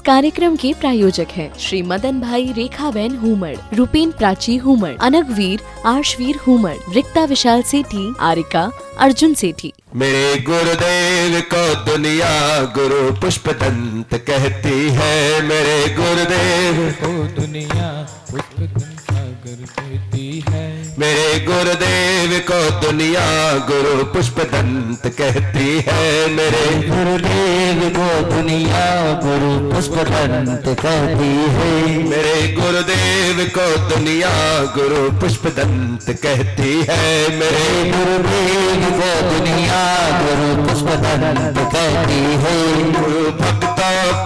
कार्यक्रम के प्रायोजक हैं श्री मदन भाई रेखाबेन हुमड़, रूपेन प्राची हुमड़, अनगवीर आर्शवीर हुमड़, रिक्ता विशाल सेठी, आरिका अर्जुन सेठी। मेरे गुरुदेव को दुनिया गुरु पुष्पदंत कहती है। मेरे गुरुदेव को दुनिया पुष्पदंत सागर कहती है। मेरे गुरुदेव को दुनिया गुरु पुष्पदंत कहती है। मेरे गुरुदेव को दुनिया गुरु पुष्पदंत कहती है। मेरे गुरुदेव को दुनिया गुरु पुष्पदंत कहती है। मेरे गुरुदेव को दुनिया गुरु पुष्पदंत कहती है। गुरु भक्तों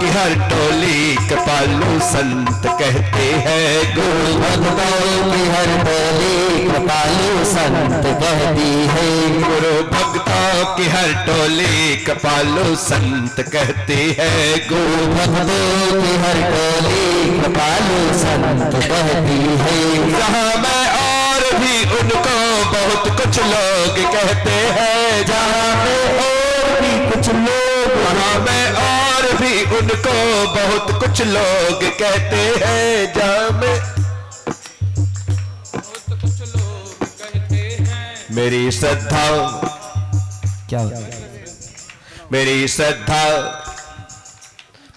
की हर टोली कृपालु संत कहते हैं। गुरु भक्तों की हर टोली कृपालु संत कहती है। गुरु भक्तों की हर टोली कृपालु संत कहती है। गुरु भक्तों की हर टोली कृपालु संत कहती है। जहाँ मैं और भी उनको बहुत कुछ लोग कहते हैं। जहाँ मैं और भी कुछ लोग, वहाँ मैं और भी उनको बहुत कुछ लोग कहते हैं। जहाँ मैं बहुत कुछ लोग कहते हैं। मेरी श्रद्धा, क्या मेरी श्रद्धा,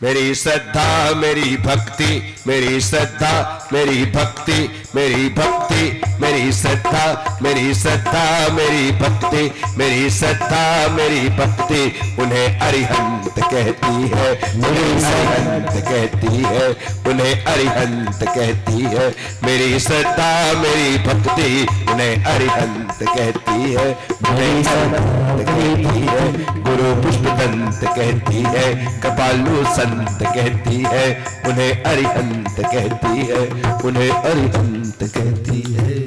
मेरी श्रद्धा, मेरी भक्ति, मेरी श्रद्धा, मेरी भक्ति, मेरी भक्ति, मेरी श्रद्धा, मेरी श्रद्धा, मेरी भक्ति, मेरी श्रद्धा, मेरी भक्ति उन्हें अरिहंत कहती है। मेरी अरिहंत कहती है, उन्हें अरिहंत कहती है। मेरी श्रद्धा, मेरी भक्ति उन्हें अरिहंत कहती है। मेरी अरिहंत कहती है, गुरु पुष्पदंत कहती है, कृपालु संत कहती है, उन्हें अरिहंत कहती है, उन्हें अरिहंत कहती है।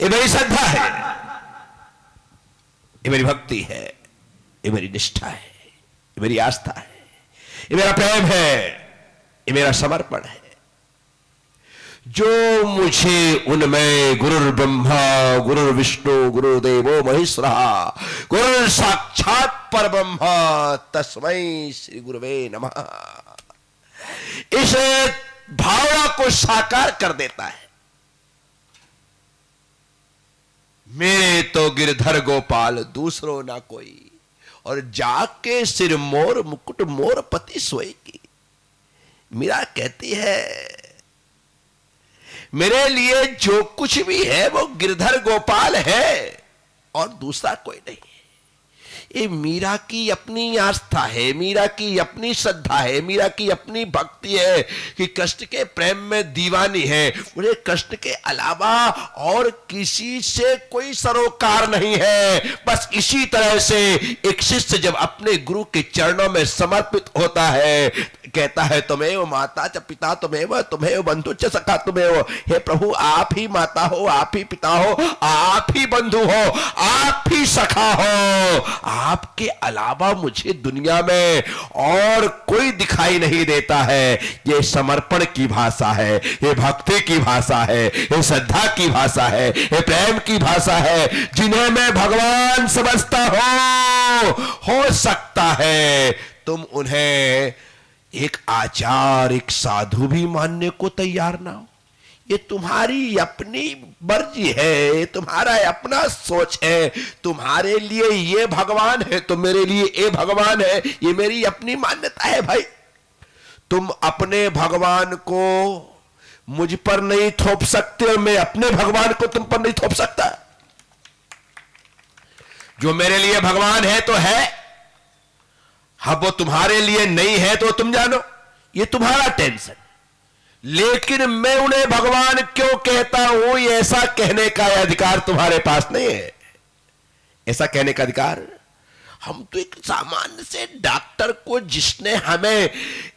ये मेरी श्रद्धा है, ये मेरी भक्ति है, ये मेरी निष्ठा है, ये मेरी आस्था है, ये मेरा प्रेम है, ये मेरा समर्पण है। जो मुझे उनमें गुरुर् ब्रह्मा गुरुर् विष्णु गुरुदेवो महेश्वरः गुरुर् साक्षात् परब्रह्म तस्मै श्री गुरुवे नमः, इस भावना को साकार कर देता है। मेरे तो गिरधर गोपाल दूसरो ना कोई, और जाके सिर मोर मुकुट मोर पति सोएगी। मीरा कहती है मेरे लिए जो कुछ भी है वो गिरधर गोपाल है और दूसरा कोई नहीं है। ये मीरा की अपनी आस्था है, मीरा की अपनी श्रद्धा है, मीरा की अपनी भक्ति है कि कृष्ण के प्रेम में दीवानी है। मुझे कृष्ण के अलावा और किसी से कोई सरोकार नहीं है। बस इसी तरह से एक शिष्य जब अपने गुरु के चरणों में समर्पित होता है, कहता है तुमेव माता च पिता तुमेव, तुमेव बंधु च सखा तुमेव। हे प्रभु, आप ही माता हो, आप ही पिता हो, आप ही बंधु हो, आप ही सखा हो। आपके अलावा मुझे दुनिया में और कोई दिखाई नहीं देता है। ये समर्पण की भाषा है, ये भक्ति की भाषा है, ये श्रद्धा की भाषा है, ये प्रेम की भाषा है। जिन्हें मैं भगवान समझता हो सकता है तुम उन्हें एक आचार, एक साधु भी मानने को तैयार ना हो। ये तुम्हारी अपनी मर्जी है, ये तुम्हारा अपना सोच है। तुम्हारे लिए ये भगवान है तो मेरे लिए ये भगवान है, ये मेरी अपनी मान्यता है। भाई, तुम अपने भगवान को मुझ पर नहीं थोप सकते और मैं अपने भगवान को तुम पर नहीं थोप सकता। जो मेरे लिए भगवान है तो है, हाँ वो तुम्हारे लिए नहीं है तो तुम जानो, ये तुम्हारा टेंशन। लेकिन मैं उन्हें भगवान क्यों कहता हूं, ये ऐसा कहने का अधिकार तुम्हारे पास नहीं है। ऐसा कहने का अधिकार, हम तो एक सामान्य से डॉक्टर को जिसने हमें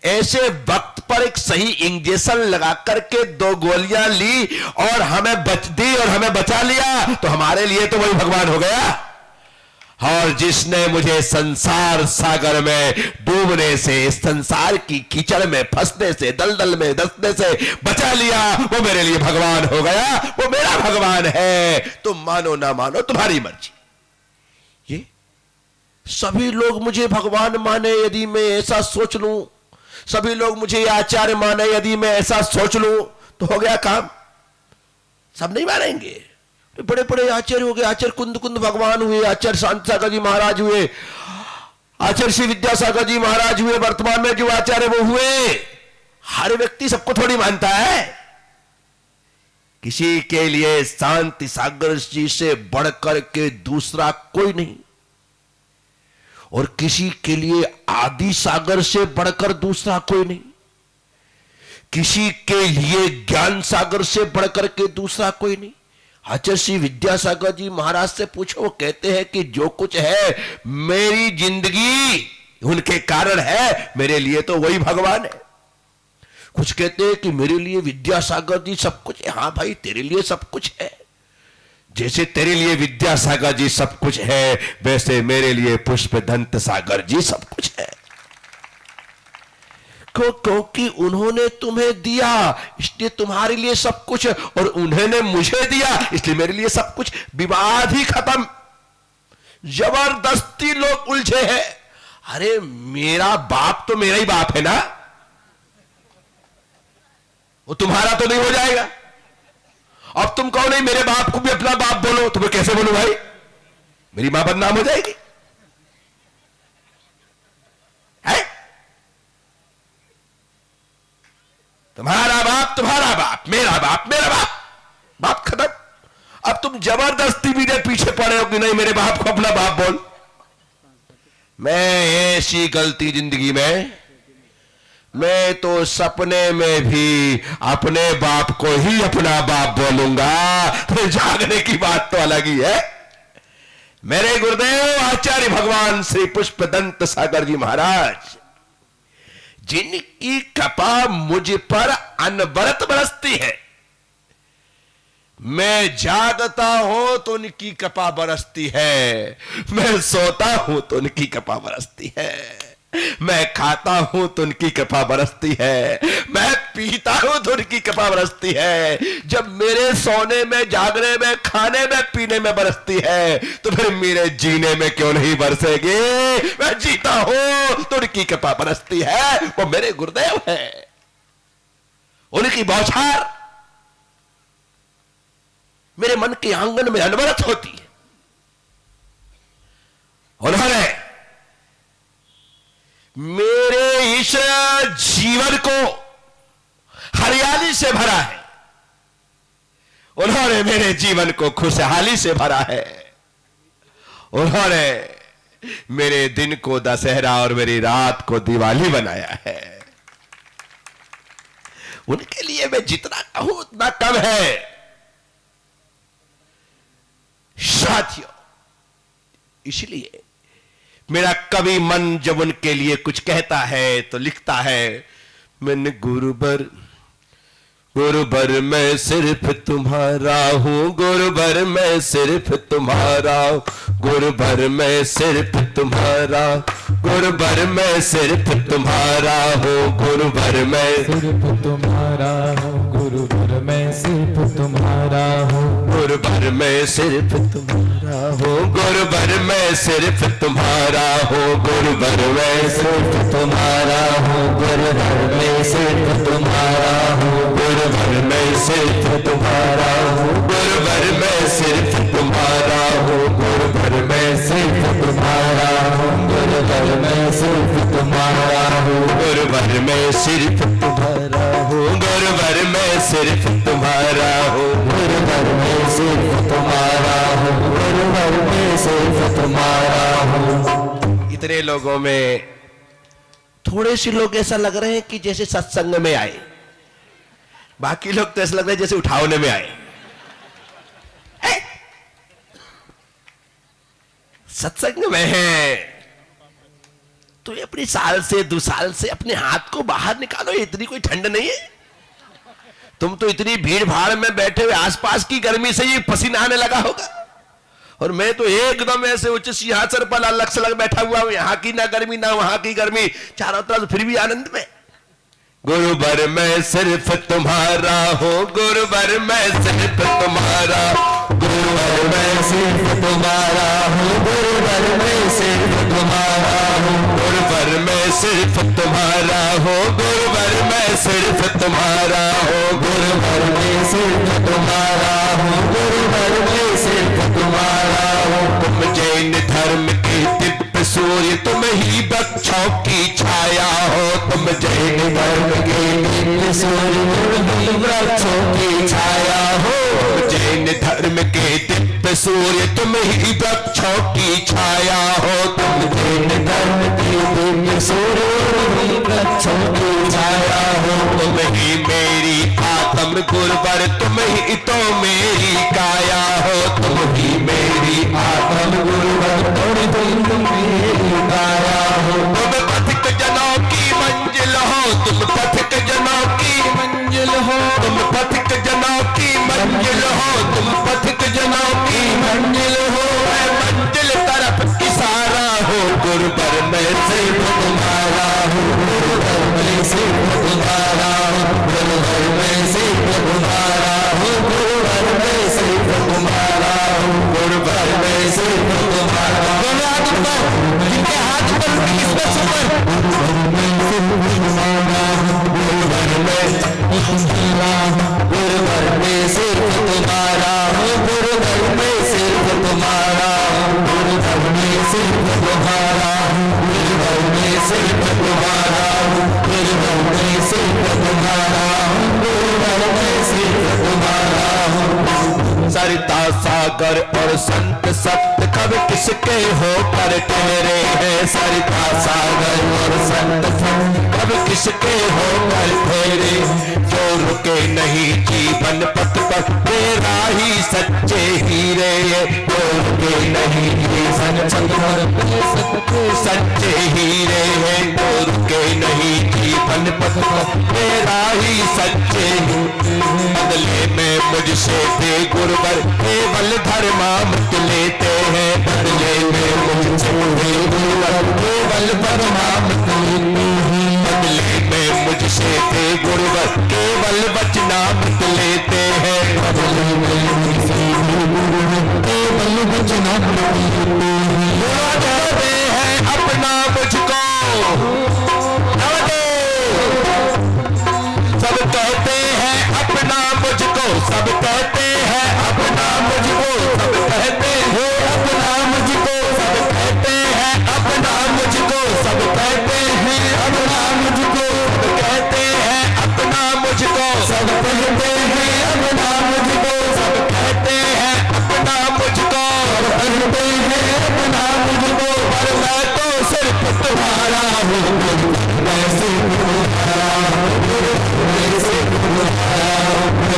ऐसे वक्त पर एक सही इंजेक्शन लगा करके 2 गोलियां ली और हमें बच दी और हमें बचा लिया, तो हमारे लिए तो वही भगवान हो गया। और जिसने मुझे संसार सागर में डूबने से, संसार की कीचड़ में फंसने से, दलदल में धंसने से बचा लिया, वो मेरे लिए भगवान हो गया, वो मेरा भगवान है। तुम मानो ना मानो तुम्हारी मर्जी। ये सभी लोग मुझे भगवान माने, यदि मैं ऐसा सोच लूं, सभी लोग मुझे आचार्य माने, यदि मैं ऐसा सोच लूं तो हो गया काम। सब नहीं मानेंगे। बड़े बड़े आचार्य हो गए, आचार्य कुंद कुंद भगवान हुए, आचार्य शांत सागर जी महाराज हुए, आचार्य श्री विद्यासागर जी महाराज हुए, वर्तमान में जो आचार्य वो हुए। हर व्यक्ति सबको थोड़ी मानता है। किसी के लिए शांति सागर जी से बढ़कर के दूसरा कोई नहीं, और किसी के लिए आदि सागर से बढ़कर दूसरा कोई नहीं, किसी के लिए ज्ञान सागर से बढ़कर के दूसरा कोई नहीं। आचार्य श्री विद्यासागर जी महाराज से पूछो, वो कहते हैं कि जो कुछ है मेरी जिंदगी उनके कारण है, मेरे लिए तो वही भगवान है। कुछ कहते हैं कि मेरे लिए विद्यासागर जी सब कुछ है। हां भाई, तेरे लिए सब कुछ है। जैसे तेरे लिए विद्यासागर जी सब कुछ है, वैसे मेरे लिए पुष्पदंत सागर जी सब कुछ है। क्योंकि उन्होंने तुम्हें दिया इसलिए तुम्हारे लिए सब कुछ, और उन्होंने मुझे दिया इसलिए मेरे लिए सब कुछ। विवाद ही खत्म। जबरदस्ती लोग उलझे हैं। अरे मेरा बाप तो मेरा ही बाप है ना, वो तुम्हारा तो नहीं हो जाएगा। अब तुम कहो नहीं मेरे बाप को भी अपना बाप बोलो, तुम्हें कैसे बोलूं भाई? मेरी मां बदनाम हो जाएगी। है तुम्हारा बाप तुम्हारा बाप, मेरा बाप मेरा बाप, बाप खत्म। अब तुम जबरदस्ती मेरे पीछे पड़े हो कि नहीं मेरे बाप को अपना बाप बोल। मैं ऐसी गलती जिंदगी में, मैं तो सपने में भी अपने बाप को ही अपना बाप बोलूंगा, तो जागने की बात तो अलग ही है। मेरे गुरुदेव आचार्य भगवान श्री पुष्पदंत सागर जी महाराज, जिनकी कृपा मुझ पर अनवरत बरसती है। मैं जागता हूं तो उनकी कृपा बरसती है, मैं सोता हूं तो उनकी कृपा बरसती है, मैं खाता हूं तो उनकी कृपा बरसती है, मैं पीता हूं तो उनकी कृपा बरसती है। जब मेरे सोने में, जागने में, खाने में, पीने में बरसती है, तो फिर मेरे जीने में क्यों नहीं बरसेगी? मैं जीता हूं तो उनकी कृपा बरसती है। वो मेरे गुरुदेव है, उनकी बौछार मेरे मन के आंगन में अनवरत होती है। उन्होंने मेरे इस जीवन को हरियाली से भरा है, उन्होंने मेरे जीवन को खुशहाली से भरा है, उन्होंने मेरे दिन को दशहरा और मेरी रात को दिवाली बनाया है। उनके लिए मैं जितना कहूं उतना कम है। साथियों, इसलिए मेरा कभी मन जब उनके लिए कुछ कहता है तो लिखता है, मैंने गुरुबर मैं सिर्फ तुम्हारा हूं, गुरुबर मैं सिर्फ तुम्हारा, गुरुबर मैं सिर्फ तुम्हारा, गुरुबर मैं सिर्फ तुम्हारा हूं, गुरुबर मैं सिर्फ तुम्हारा हूँ, गुरुवर मैं सिर्फ तुम्हारा हूँ, गुरुबर मैं सिर्फ तुम्हारा हूं, गुरुबर मैं सिर्फ तुम्हारा हूं, गुरुबर मैं सिर्फ तुम्हारा हूँ, गुरुवर मैं सिर्फ तुम्हारा हूँ, गुरुबर मैं सिर्फ तुम्हारा हूं, गुरुबर मैं सिर्फ तुम्हारा हूं, गुरुबर मैं सिर्फ तुम्हारा हूं, गुरुवर मैं सिर्फ तुम्हारा हूँ, गुरुबर मैं सिर्फ तुम्हारा हूं, गुरुबर मैं सिर्फ तुम्हारा हूं, गुरुवर मैं सिर्फ तुम्हारा हूँ, गुरुवर मैं सिर्फ तुम्हारा हूँ। इतने लोगों में थोड़े से लोग ऐसा लग रहे हैं कि जैसे सत्संग में आए, बाकी लोग तो ऐसा लग रहा है जैसे उठावने में आए। सत्संग में है तो ये अपनी साल से 2 साल से अपने हाथ को बाहर निकालो, इतनी कोई ठंड नहीं है। तुम तो इतनी भीड़ भाड़ में बैठे हुए आसपास की गर्मी से ही पसीना आने लगा होगा, और मैं तो एकदम ऐसे उच्च सिंहासन पर अलग से लग बैठा हुआ हूं, यहां की ना गर्मी ना वहां की गर्मी, चारों तरफ फिर भी आनंद में। गुरुवर मैं सिर्फ तुम्हारा हूं, गुरुवर मैं सिर्फ तुम्हारा, गुरुवर मैं सिर्फ तुम्हारा हूँ, गुरुवर मैं सिर्फ तुम्हारा हूँ, गुरुवर मैं सिर्फ तुम्हारा हो गुरुवर मैं सिर्फ तुम्हारा हो गुरुवर में सिर्फ तुम्हारा हूँ, गुरुवर में सिर्फ तुम्हारा हूँ। तुम जैन धर्म के दिव्य सूर्य तुम ही वृक्षों की छाया हो तुम जैन धर्म के दिव्य सूर्य तुम ही वृक्षों की छाया हो। जैन धर्म के दिव्य सूर्य तुम ही वृक्षों की छाया हो तुम जैन धर्म की दिव्य सूर्य तुम ही वृक्षों की छाया हो। तुम ही मेरी आत्म गुरुवर तुम ही तो मेरी काया हो तुम ही मेरी आत्म गुरुवर तुम मेरी काया हो। तुम पथिक जनों की मंजिल हो तुम पथिक जनों की मंजिल हो तुम पथिक जनों की मंजिल हो तुम पथिक जनों की मंजिल हो मैं मंजिल तरफ इशारा हो गुरुवर मैं सिर्फ तुम्हारा हूँ गुरुवर में सिर्फ तुम्हारा हूँ, गुरुवर में सिर्फ तुम्हारा हूँ, गुरुवर में सिर्फ तुम्हारा हूँ, गुरुवर में सिर्फ तुम्हारा हूँ। जिनके हाथ ऊपर किसमें सुपर गुरुवर में सिर्फ तुम्हारा हूँ, गुरुवर में गुरुवर में सिर्फ तुम्हारा हूँ, गुरुवर में सिर्फ तुम्हारा हूँ, गुरुवर में सिर्फ तुम्हारा हूँ, गुरुवर में सिर्फ तुम्हारा हूँ, गुरुवर में सिर्फ तुम्हारा हूँ, गुरुवर में सिर्फ तुम्हारा हूँ। सरिता सागर और संत सप्त कब किसके हो पर ठहरे हैं सरिता सागर और संत सप्त कब किसके हो पर ठहरे जो रुके नहीं जीवन पथ पर तेरा ही सच्चे हीरे जो रुके नहीं जीवन पथ पर सच्चे हीरे हैं जो रुके नहीं जीवन पथ पर तेरा ही सच्चे बदले में मुझसे दे गुरुवर केवल धर्मामृत लेते हैं बदले में मुझसे दे गुरुवर केवल धर्मामृत लेते हैं बदले में मुझसे दे गुरुवर केवल वचनामृत लेते हैं बदले में मुझसे दे गुरुवर केवल वचनामृत लेते हैं अपना मुझको सब कहते हैं अपना मुझको सब कहते हैं अपना मुझको सब कहते हैं अपना मुझको सब कहते हैं अपना मुझको सब कहते हैं अपना मुझको सब कहते हैं अपना मुझको सब कहते हैं अपना मुझको सब कहते हैं अपना मुझको सब कहते हैं अपना मुझको पर मैं तो सिर्फ तुम्हारा हूँ मैं सिर्फ तुम्हारा हूँ मैं सिर्फ तुम्हारा हूँ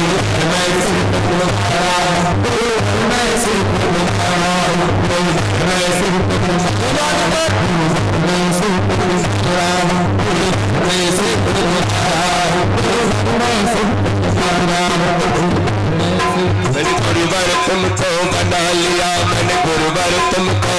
मैं सिर्फ तुम्हारा हूँ मैं सिर्फ तुम्हारा हूँ मैं सिर्फ तुम्हारा हूँ मैं सिर्फ तुम्हारा हूँ मैं सिर्फ तुम्हारा हूँ मैं सिर्फ तुम्हारा हूँ मैंने गुरुवर तुमको बना लिया मैंने गुरुवर तुमको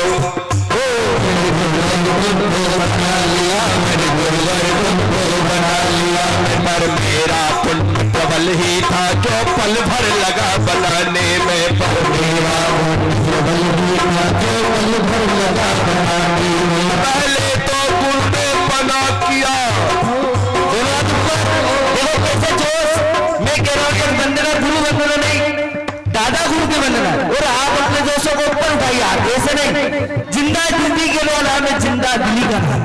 बना लिया मैंने गुरुवर तुमको बना लिया पर मेरा पुण्य प्रबल ही था जो पल भर लगा बनाने में पर मेरा पुण्य प्रबल ही था जो पल भर लगा बनाने में पहले तो गुरु ने मना किया देखो कैसे जोश मैं कह रहा हूँ बंदना गुरु बंदना नहीं दादा गुरु के बंदना और आप अपने जोशों को ऊपर उठाइए आप ऐसे नहीं जिंदा जिंदगी के लिए नाम है जिंदा दिली का नाम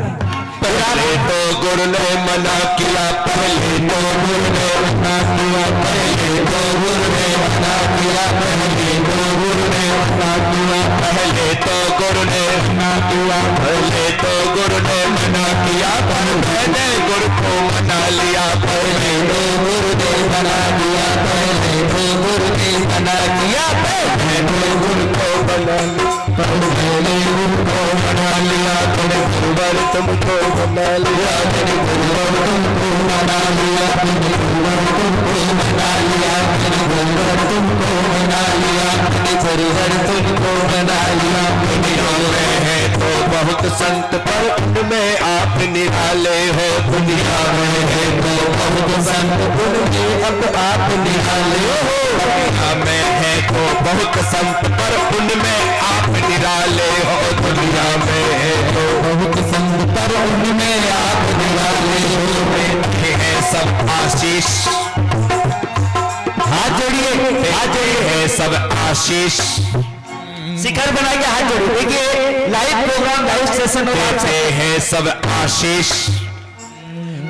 पहले तो गुरु ने मना किया पहले तो गुरु ने मना किया पहले तो गुरु ने मना किया पहले तो गुरु ने मना किया पहले तो गुरु ने मना किया पहले तो गुरु ने मना किया पर मैंने गुरु को मना लिया पहले तो गुरु ने मना किया पहले तो गुरु ने मना किया पहले तो गुरु को मना पहले गुरु को मना लिया मैंने गुरुवर तुमको मना लिया मैंने गुरुवर तुमको मना लिया मैंने गुरुवर तुमको मना लिया मैंने गुरुवर तुमको मना लिया मैंने गुरुवर तुमको मना लिया दुनिया में है तो बहुत संत पर उनमें आप निराले हो दुनिया में है तो बहुत संत उनमें अब आप निराले हो दुनिया में है तो बहुत संत पर उनमें आप निराले हो दुनिया में है तो बहुत संत तब उनमें आप निराले हो, देते हैं सब आशीष। हाथ जोड़िए है सब आशीष। शिखर बनाइए, हाथ जोड़िए। देखिए लाइव प्रोग्राम, लाइव सेशन देते हैं सब आशीष,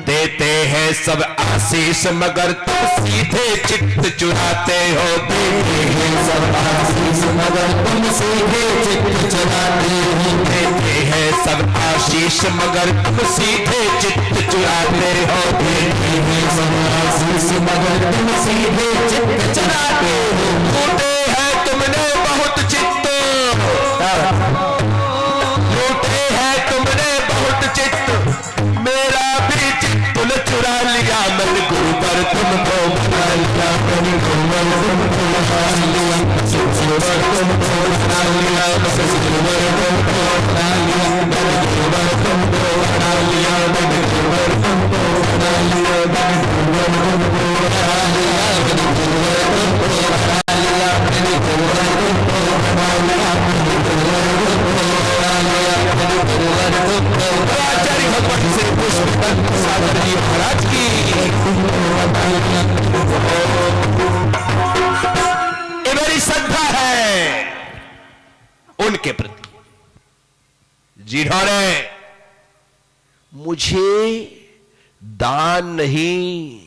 देते हैं सब आशीष, मगर तुम सीधे चित्त चुराते हो। देते हैं सब आशीष, मगर तुम सीधे चित्त चुराते हो। देते हैं सब आशीष, मगर तुम सीधे चित्त चुराते हो। देते हैं सब आशीष, मगर तुम सीधे चित्त चुराते हो। लूटे हैं तुमने बहुत चित्त, लूटे हैं तुमने बहुत चित्त, मेरा भी चित्त चुरा लिया। मन गुरु पर तुमको बना लिया, मन गुरु पर तुमको बना लिया, गुरु पर तुमको बना लिया, गुरु पर तुमको बना लिया, मन गुरु पर तुमको बना लिया, मन गुरु पर तुमको बना लिया, मन गुरु पर तुमको बना लिया, मन गुरु पर तुमको बना लिया, मन गुरु पर तुमको बना लिया, मन गुरु पर तुमको बना लिया, मन गुरु पर तुमको। आचार्य भगवान से पुष्पदंत सागर जी महाराज की ये मेरी श्रद्धा है उनके प्रति, जिन्होंने मुझे दान नहीं,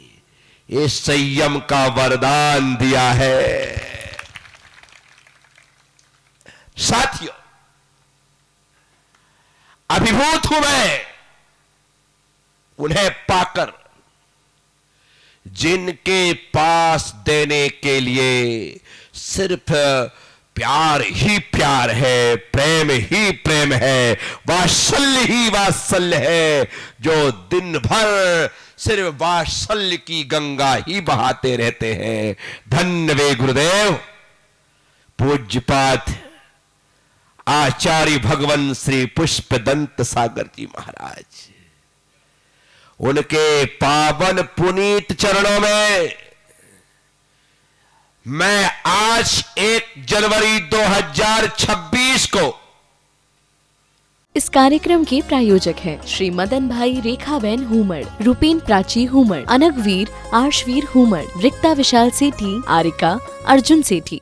ये संयम का वरदान दिया है। साथियों, अभिभूत हूं मैं उन्हें पाकर जिनके पास देने के लिए सिर्फ प्यार ही प्यार है, प्रेम ही प्रेम है, वात्सल्य ही वात्सल्य है, जो दिन भर सिर्फ वात्सल्य की गंगा ही बहाते रहते हैं। धन्य वे गुरुदेव पूज्यपाद आचार्य भगवान श्री पुष्पदंत सागर जी महाराज। उनके पावन पुनीत चरणों में मैं आज 1 जनवरी 2026 को इस कार्यक्रम के प्रायोजक हैं श्री मदन भाई रेखाबेन हुमड़, रूपेन प्राची हुमड़, अनगवीर आर्शवीर हुमड़, रिक्ता विशाल सेठी, आरिका अर्जुन सेठी।